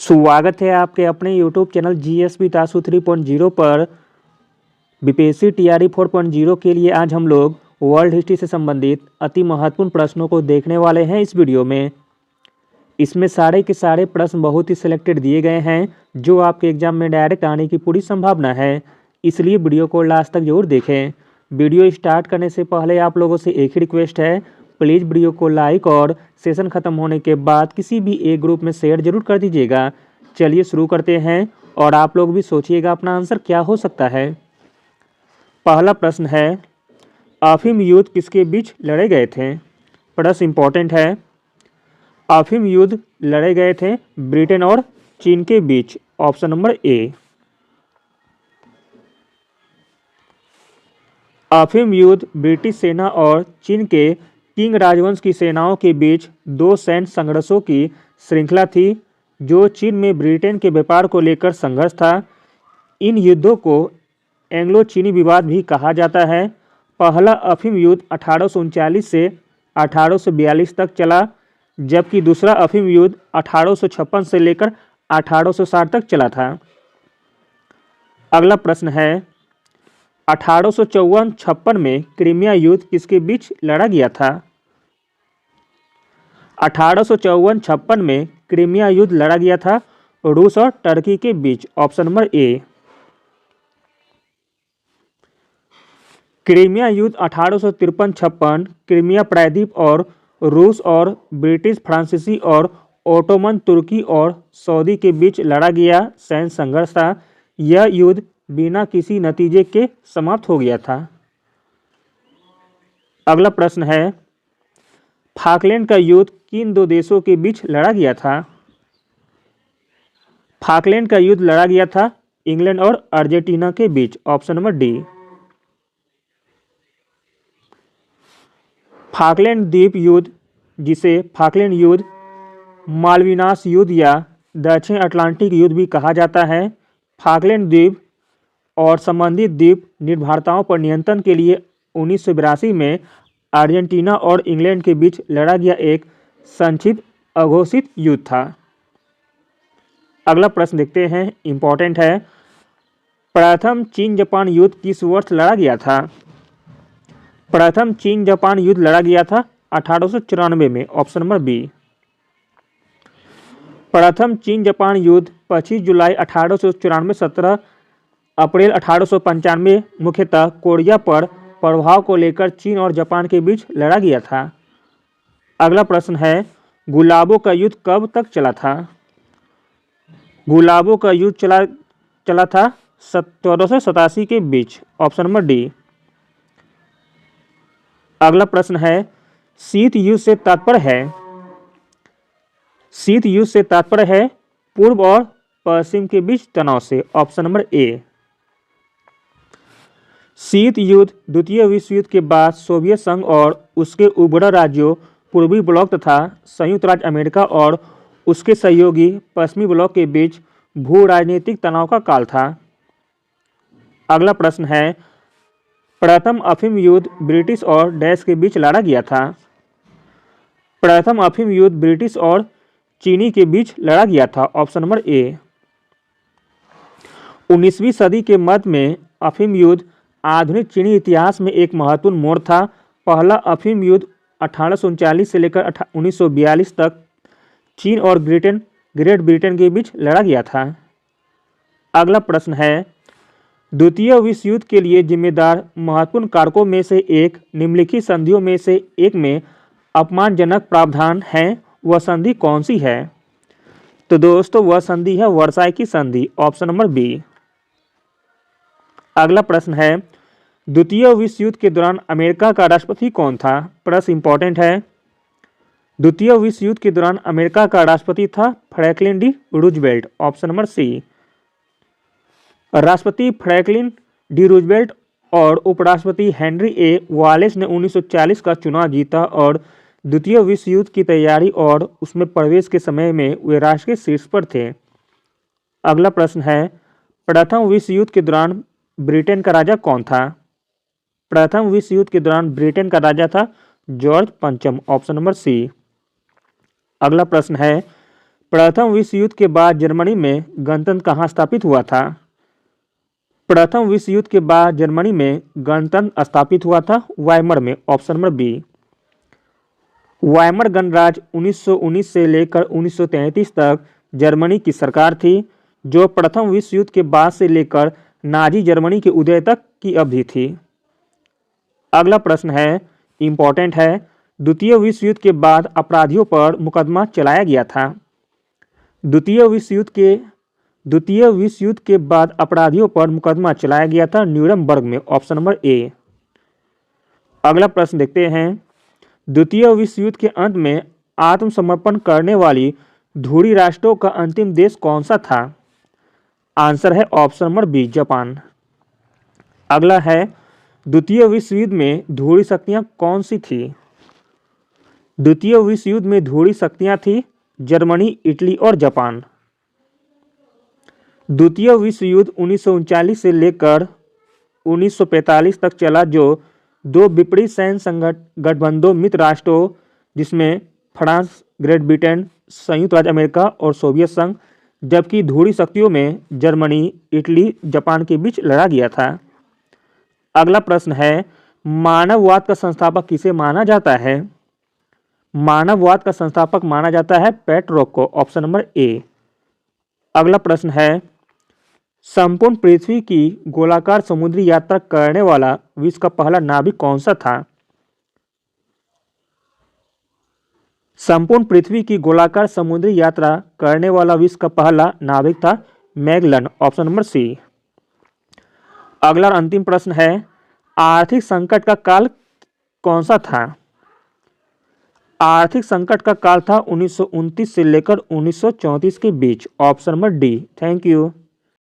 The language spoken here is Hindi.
स्वागत है आपके अपने YouTube चैनल जीएसपी तासु 3.0 पर। बीपीएससी टीआरई 4.0 के लिए आज हम लोग वर्ल्ड हिस्ट्री से संबंधित अति महत्वपूर्ण प्रश्नों को देखने वाले हैं इस वीडियो में। इसमें सारे के सारे प्रश्न बहुत ही सिलेक्टेड दिए गए हैं जो आपके एग्जाम में डायरेक्ट आने की पूरी संभावना है, इसलिए वीडियो को लास्ट तक जरूर देखें। वीडियो स्टार्ट करने से पहले आप लोगों से एक ही रिक्वेस्ट है, प्लीज़ वीडियो को लाइक और सेशन ख़त्म होने के बाद किसी भी एक ग्रुप में शेयर जरूर कर दीजिएगा। चलिए शुरू करते हैं और आप लोग भी सोचिएगा अपना आंसर क्या हो सकता है। पहला प्रश्न है, अफीम युद्ध किसके बीच लड़े गए थे? प्रश्न इंपॉर्टेंट है। अफीम युद्ध लड़े गए थे ब्रिटेन और चीन के बीच। ऑप्शन नंबर ए। अफीम युद्ध ब्रिटिश सेना और चीन के किंग राजवंश की सेनाओं के बीच दो सैन्य संघर्षों की श्रृंखला थी जो चीन में ब्रिटेन के व्यापार को लेकर संघर्ष था। इन युद्धों को एंग्लो चीनी विवाद भी कहा जाता है। पहला अफीम युद्ध 1839 से 1842 तक चला, जबकि दूसरा अफीम युद्ध 1856 से लेकर 1860 तक चला था। अगला प्रश्न है, 1854-56 में क्रीमिया युद्ध किसके बीच लड़ा गया था? 1854-56 में क्रीमिया युद्ध लड़ा गया था रूस और टर्की के बीच। Option number A. क्रीमिया युद्ध 1853-56 क्रीमिया प्रायद्वीप और रूस और ब्रिटिश, फ्रांसीसी और ओटोमन तुर्की और सऊदी के बीच लड़ा गया सैन्य संघर्ष था। यह युद्ध बिना किसी नतीजे के समाप्त हो गया था। अगला प्रश्न है, फाकलैंड का युद्ध किन दो देशों के बीच लड़ा गया था? फाकलैंड का युद्ध लड़ा गया था इंग्लैंड और अर्जेंटीना के बीच। Option number D. फाकलैंड द्वीप युद्ध, जिसे फाकलैंड युद्ध, मालविनास युद्ध या दक्षिण अटलांटिक युद्ध भी कहा जाता है, फाकलैंड द्वीप और संबंधित द्वीप निर्भरताओं पर नियंत्रण के लिए 1982 में अर्जेंटीना और इंग्लैंड के बीच लड़ा गया एक संक्षिप्त अघोषित युद्ध था। अगला प्रश्न देखते हैं, इंपॉर्टेंट है। प्रथम चीन जापान युद्ध किस वर्ष लड़ा गया था? प्रथम चीन जापान युद्ध लड़ा गया था 1894 में। Option number B. प्रथम चीन जापान युद्ध 25 जुलाई 1894 17 अप्रैल 1895 मुख्यतः कोरिया पर प्रभाव को लेकर चीन और जापान के बीच लड़ा गया था। अगला प्रश्न है, गुलाबों का युद्ध कब तक चला था? गुलाबों का युद्ध चला था 1487 के बीच। Option number D. अगला प्रश्न है, शीत युद्ध से तात्पर्य है? शीत युद्ध से तात्पर्य है पूर्व और पश्चिम के बीच तनाव से। ऑप्शन नंबर ए। शीत युद्ध द्वितीय विश्व युद्ध के बाद सोवियत संघ और उसके उभरते राज्यों पूर्वी ब्लॉक तथा संयुक्त राज्य अमेरिका और उसके सहयोगी पश्चिमी ब्लॉक के बीच भू राजनीतिक तनाव का काल था। अगला प्रश्न है, प्रथम अफीम युद्ध ब्रिटिश और डैश के बीच लड़ा गया था? प्रथम अफीम युद्ध ब्रिटिश और चीनी के बीच लड़ा गया था। ऑप्शन नंबर ए। 19वीं सदी के मध्य में अफीम युद्ध आधुनिक चीनी इतिहास में एक महत्वपूर्ण मोड़ था। पहला अफीम युद्ध 1839 से लेकर 1942 तक चीन और ग्रेट ब्रिटेन के बीच लड़ा गया था। अगला प्रश्न है, द्वितीय विश्व युद्ध के लिए जिम्मेदार महत्वपूर्ण कारकों में से एक निम्नलिखित संधियों में से एक में अपमानजनक प्रावधान है, वह संधि कौन सी है? तो दोस्तों वह संधि है वर्साई की संधि। Option number B. अगला प्रश्न है, द्वितीय विश्व युद्ध के दौरान अमेरिका का राष्ट्रपति कौन था? प्रश्न इंपॉर्टेंट है। द्वितीय विश्व युद्ध के दौरान अमेरिका का राष्ट्रपति था Franklin D Roosevelt. Option number C. राष्ट्रपति फ्रैंकलिन डी रूजवेल्ट और उपराष्ट्रपति हेनरी ए वालेस ने 1940 का चुनाव जीता और द्वितीय विश्व युद्ध की तैयारी और उसमें प्रवेश के समय में वे राष्ट्र के शीर्ष पर थे। अगला प्रश्न है, प्रथम विश्व युद्ध के दौरान ब्रिटेन का राजा कौन था? प्रथम विश्व युद्ध के दौरान ब्रिटेन का राजा था जॉर्ज पंचम। Option number C. अगला प्रश्न है, प्रथम विश्व युद्ध के बाद जर्मनी में गणतंत्र कहाँ स्थापित हुआ था? प्रथम विश्व युद्ध के बाद जर्मनी में गणतंत्र स्थापित हुआ था वाइमर में, ऑप्शन नंबर बी। वाइमर गणराज्य 1919 से लेकर 1933 तक जर्मनी की सरकार थी, जो प्रथम विश्व युद्ध के बाद से लेकर नाजी जर्मनी के उदय तक की अवधि थी। अगला प्रश्न है, इंपॉर्टेंट है, द्वितीय विश्व युद्ध के बाद अपराधियों पर मुकदमा चलाया गया था। द्वितीय विश्व युद्ध के बाद अपराधियों पर मुकदमा चलाया गया था न्यूरमबर्ग में, ऑप्शन नंबर ए। अगला प्रश्न देखते हैं, द्वितीय विश्व युद्ध के अंत में आत्मसमर्पण करने वाली धुरी राष्ट्रों का अंतिम देश कौन सा था? आंसर है ऑप्शन नंबर बी, जापान। अगला है, द्वितीय विश्व युद्ध में धुरी शक्तियां कौन सी थी? द्वितीय विश्व युद्ध में धुरी शक्तियां थी जर्मनी, इटली और जापान। द्वितीय विश्व युद्ध 1939 से लेकर 1945 तक चला, जो दो विपरीत सैन्य गठबंधनों मित्र राष्ट्रों जिसमें फ्रांस, ग्रेट ब्रिटेन, संयुक्त राज्य अमेरिका और सोवियत संघ, जबकि धुरी शक्तियों में जर्मनी, इटली, जापान के बीच लड़ा गया था। अगला प्रश्न है, मानववाद का संस्थापक किसे माना जाता है? मानववाद का संस्थापक माना जाता है पेट्रो को, ऑप्शन नंबर ए। अगला प्रश्न है, संपूर्ण पृथ्वी की गोलाकार समुद्री यात्रा करने वाला विश्व का पहला नाविक कौन सा था? संपूर्ण पृथ्वी की गोलाकार समुद्री यात्रा करने वाला विश्व का पहला नाविक था मैगलन, ऑप्शन नंबर सी। अगला अंतिम प्रश्न है, आर्थिक संकट का काल कौन सा था? आर्थिक संकट का काल था 1929 से लेकर 1934 के बीच, option number D. Thank you.